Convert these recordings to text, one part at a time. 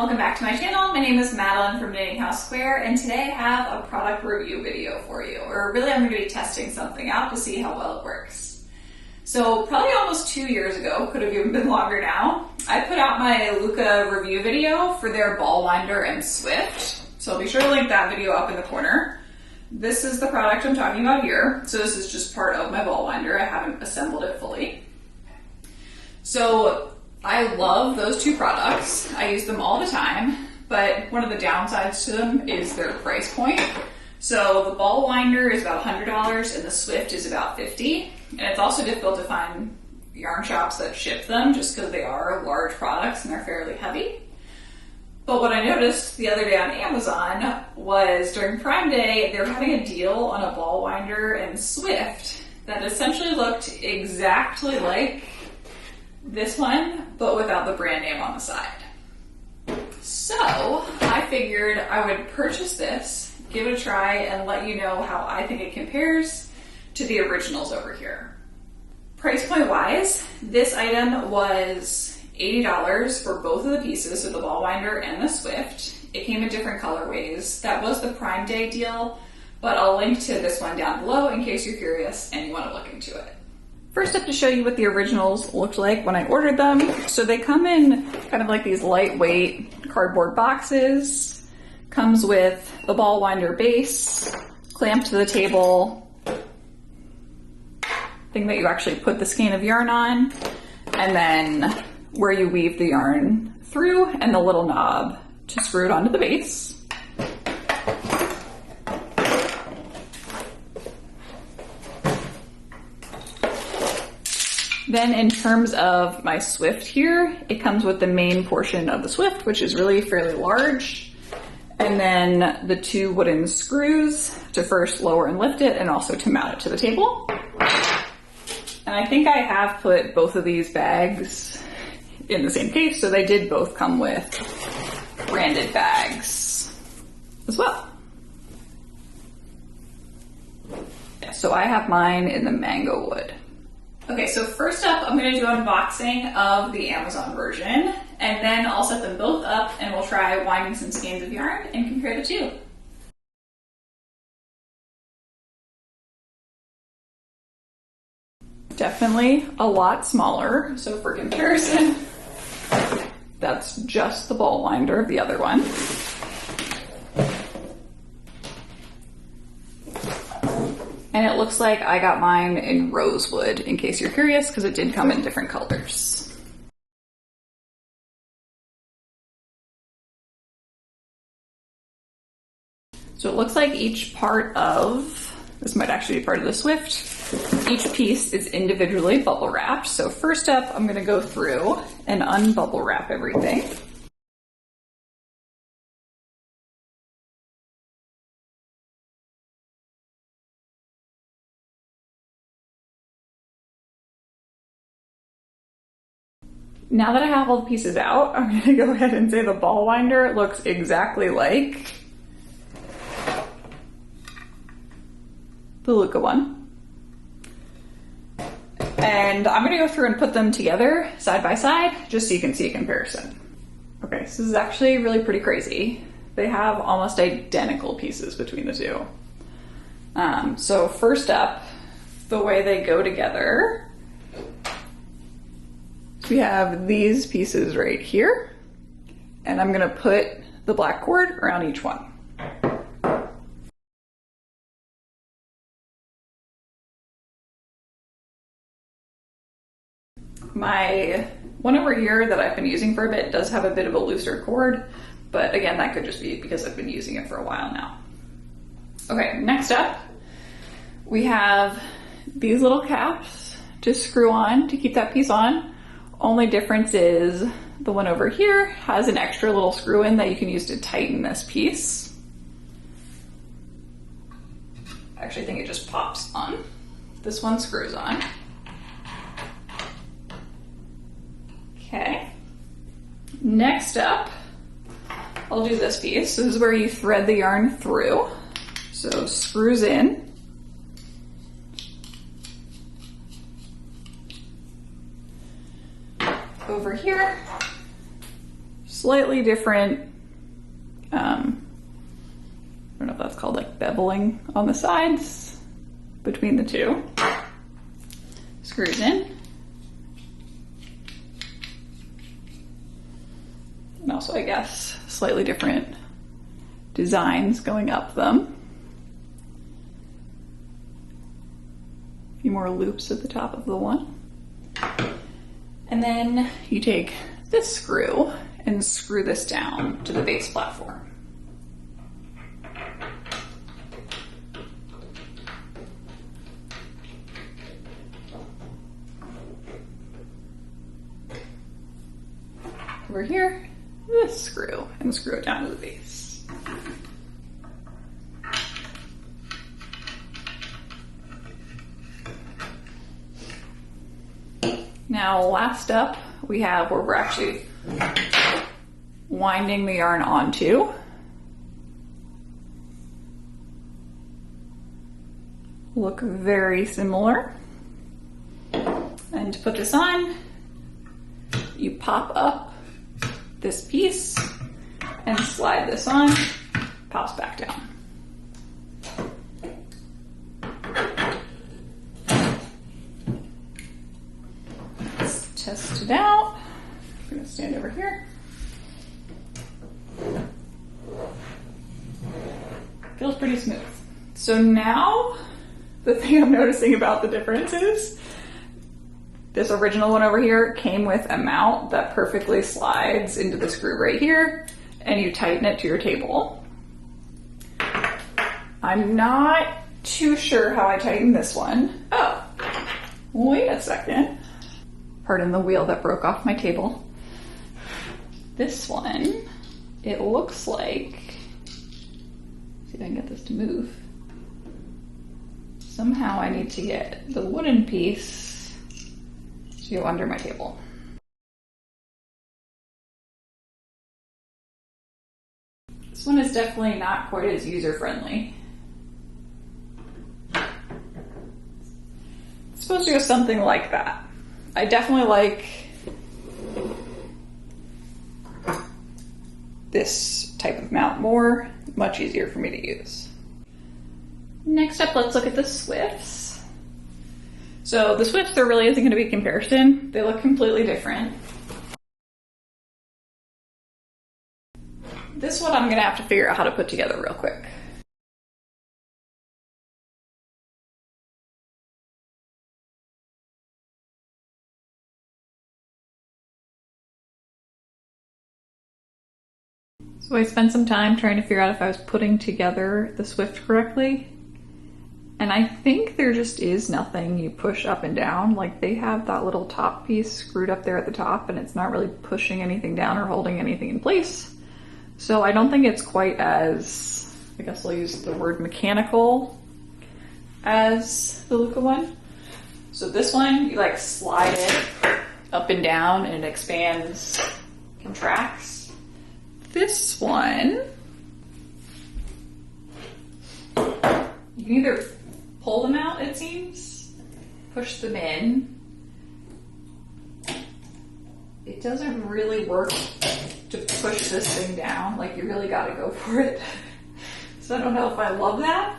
welcome back to my channel. My name is Madeline from KnittingHouseSquare, and today I have a product review video for you. Or really, I'm going to be testing something out to see how well it works. So probably almost 2 years ago, could have even been longer now, I put out my Lykke review video for their ball winder and Swift. So I'll be sure to link that video up in the corner. This is the product I'm talking about here. So this is just part of my ball winder. I haven't assembled it fully. So I love those two products. I use them all the time, but one of the downsides to them is their price point. So the ball winder is about $100 and the Swift is about $50. And it's also difficult to find yarn shops that ship them just because they are large products and they're fairly heavy. But what I noticed the other day on Amazon was during Prime Day, they were having a deal on a ball winder and Swift that essentially looked exactly like this one, but without the brand name on the side. So I figured I would purchase this, give it a try, and let you know how I think it compares to the originals over here. Price point wise, this item was $80 for both of the pieces, so the ball winder and the Swift. It came in different colorways. That was the Prime Day deal, but I'll link to this one down below in case you're curious and you want to look into it. First up, to show you what the originals looked like when I ordered them. So they come in kind of like these lightweight cardboard boxes. Comes with the ball winder base, clamp to the table, thing that you actually put the skein of yarn on, and then where you weave the yarn through and the little knob to screw it onto the base. Then in terms of my Swift here, it comes with the main portion of the Swift, which is really fairly large. And then the two wooden screws to first lower and lift it and also to mount it to the table. And I think I have put both of these bags in the same case, so they did both come with branded bags as well. So I have mine in the mango wood. Okay, so first up, I'm going to do an unboxing of the Amazon version, and then I'll set them both up and we'll try winding some skeins of yarn and compare the two. Definitely a lot smaller, so for comparison, that's just the ball winder of the other one. And it looks like I got mine in rosewood, in case you're curious, because it did come in different colors. So it looks like each part of, this might actually be part of the Swift, each piece is individually bubble wrapped. So first up, I'm gonna go through and unbubble wrap everything. Now that I have all the pieces out, I'm gonna go ahead and say the ball winder looks exactly like the Lykke one. And I'm gonna go through and put them together side by side, just so you can see a comparison. Okay, so this is actually really pretty crazy. They have almost identical pieces between the two. So first up, the way they go together, we have these pieces right here, and I'm gonna put the black cord around each one. My one over here that I've been using for a bit does have a bit of a looser cord, but again, that could just be because I've been using it for a while now. Okay, next up, we have these little caps to screw on to keep that piece on. Only difference is the one over here has an extra little screw in that you can use to tighten this piece. I actually think it just pops on. This one screws on. Okay. Next up, I'll do this piece. So this is where you thread the yarn through. So screws in. Over here, slightly different, I don't know if that's called like beveling on the sides between the two. Screws in. And also, I guess, slightly different designs going up them. A few more loops at the top of the one. And then you take this screw and screw this down to the base platform. Over here, this screw, and screw it down to the base. Now, last up, we have where we're actually winding the yarn onto. Look very similar. And to put this on, you pop up this piece and slide this on, pops back down. Let's test it out. I'm gonna stand over here. Feels pretty smooth. So now, the thing I'm noticing about the difference is this original one over here came with a mount that perfectly slides into the screw right here, and you tighten it to your table. I'm not too sure how I tighten this one. Oh, wait a second. Pardon the wheel that broke off my table. This one, it looks like, see if I can get this to move. Somehow I need to get the wooden piece to go under my table. This one is definitely not quite as user-friendly. It's supposed to go something like that. I definitely like this type of mount more, much easier for me to use. Next up, let's look at the Swifts. So the Swifts, there really isn't going to be a comparison. They look completely different. This one I'm going to have to figure out how to put together real quick. So I spent some time trying to figure out if I was putting together the Swift correctly. And I think there just is nothing you push up and down. Like, they have that little top piece screwed up there at the top, and it's not really pushing anything down or holding anything in place. So I don't think it's quite as, I guess I'll use the word mechanical as the Lykke one. So this one, you like slide it up and down and it expands, contracts. This one, you can either pull them out, it seems, push them in. It doesn't really work to push this thing down. Like, you really gotta go for it. So I don't know if I love that.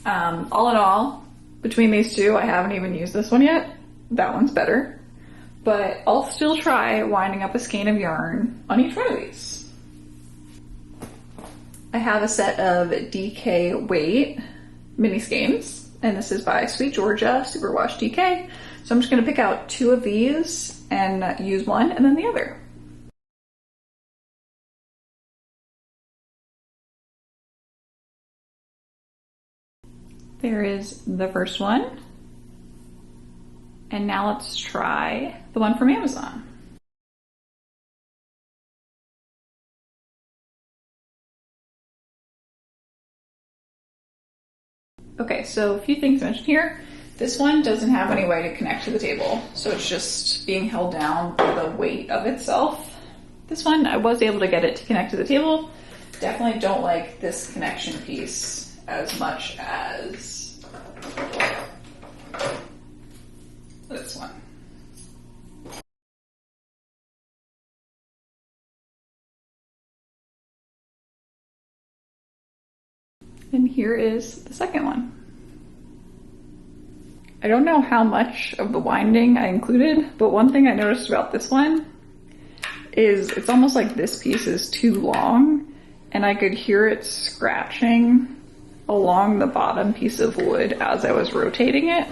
All in all, between these two, I haven't even used this one yet. That one's better. But I'll still try winding up a skein of yarn on each one of these. I have a set of DK weight mini skeins, and this is by Sweet Georgia Superwash DK. So I'm just gonna pick out two of these and use one and then the other. There is the first one. And now let's try the one from Amazon. Okay, so a few things mentioned here. This one doesn't have any way to connect to the table, so it's just being held down by the weight of itself. This one, I was able to get it to connect to the table. Definitely don't like this connection piece as much as this one. And here is the second one. I don't know how much of the winding I included, but one thing I noticed about this one is it's almost like this piece is too long, and I could hear it scratching along the bottom piece of wood as I was rotating it.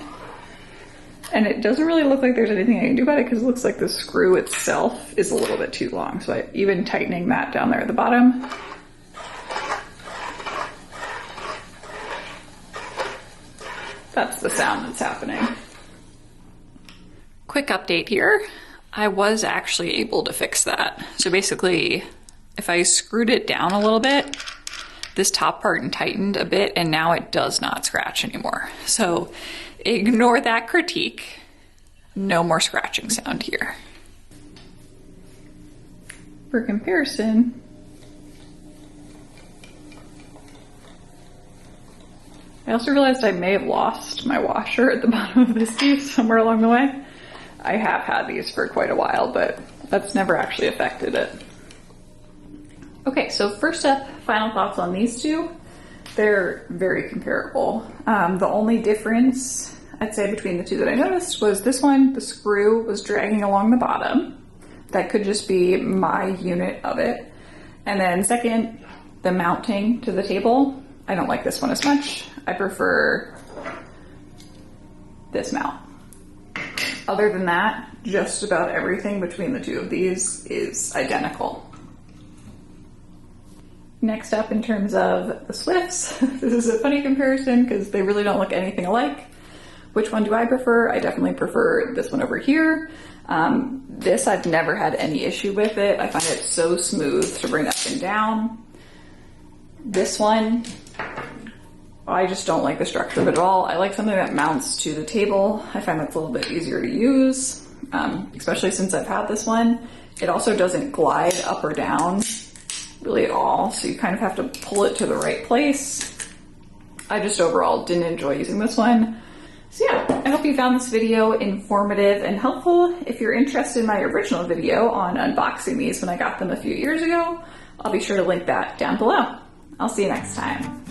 And it doesn't really look like there's anything I can do about it because it looks like the screw itself is a little bit too long. So even tightening that down there at the bottom, that's the sound that's happening. Quick update here. I was actually able to fix that. So basically, if I screwed it down a little bit, this top part tightened a bit and now it does not scratch anymore. So ignore that critique. No more scratching sound here. For comparison, I also realized I may have lost my washer at the bottom of this piece somewhere along the way. I have had these for quite a while, but that's never actually affected it. Okay, so first up, final thoughts on these two. They're very comparable. The only difference I'd say between the two that I noticed was this one, the screw was dragging along the bottom. That could just be my unit of it. And then second, the mounting to the table. I don't like this one as much. I prefer this mount. Other than that, just about everything between the two of these is identical. Next up, in terms of the Swifts, this is a funny comparison because they really don't look anything alike. Which one do I prefer? I definitely prefer this one over here. This, I've never had any issue with it. I find it so smooth to bring up and down. This one, I just don't like the structure of it at all. I like something that mounts to the table. I find that's a little bit easier to use, especially since I've had this one. It also doesn't glide up or down really at all, so you kind of have to pull it to the right place. I just overall didn't enjoy using this one. So yeah, I hope you found this video informative and helpful. If you're interested in my original video on unboxing these when I got them a few years ago, I'll be sure to link that down below. I'll see you next time.